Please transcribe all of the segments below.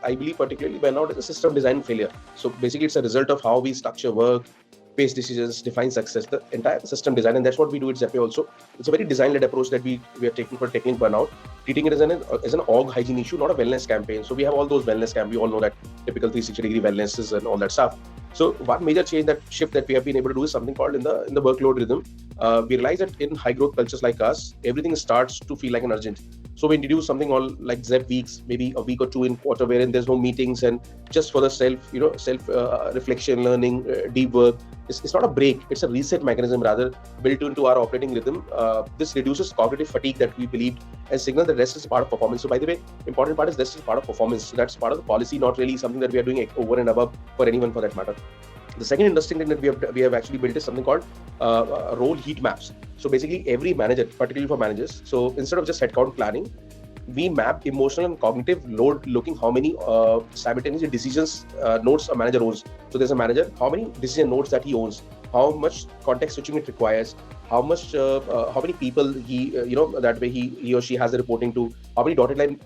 I believe particularly burnout is a system design failure. So basically, it's a result of how we structure work, pace decisions, define success, the entire system design, and that's what we do at Zeppe also. It's a very design-led approach that we are taking for tackling burnout, treating it as an org hygiene issue, not a wellness campaign. So we have all those wellness camp. We all know that typical 360-degree wellnesses and all that stuff. So one major change, that shift that we have been able to do, is something called in the workload rhythm. We realize that in high growth cultures like us, everything starts to feel like an urgent. So we introduce something all like Zep weeks, maybe a week or two in quarter, wherein there's no meetings and just for the self reflection, learning, deep work. It's not a break; it's a reset mechanism rather built into our operating rhythm. This reduces cognitive fatigue that we believed and signal that rest is part of performance. So by the way, important part is rest is part of performance. So that's part of the policy, not really something that we are doing over and above for anyone for that matter. The second interesting thing that we have actually built is something called role heat maps. So basically, every manager, particularly for managers, so instead of just headcount planning, we map emotional and cognitive load, looking how many simultaneous decisions nodes a manager owns. So there's a manager, how many decision nodes that he owns, how much context switching it requires, how many people he, that way he or she has the reporting to, how many dotted line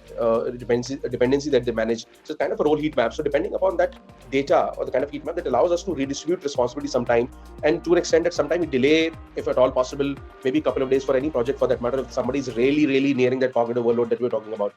dependency that they manage. So it's kind of a role heat map. So depending upon that data or the kind of heat map, that allows us to redistribute responsibility sometime, and to an extent that sometimes we delay, if at all possible, maybe a couple of days for any project for that matter, if somebody is really, really nearing that cognitive overload that we're talking about.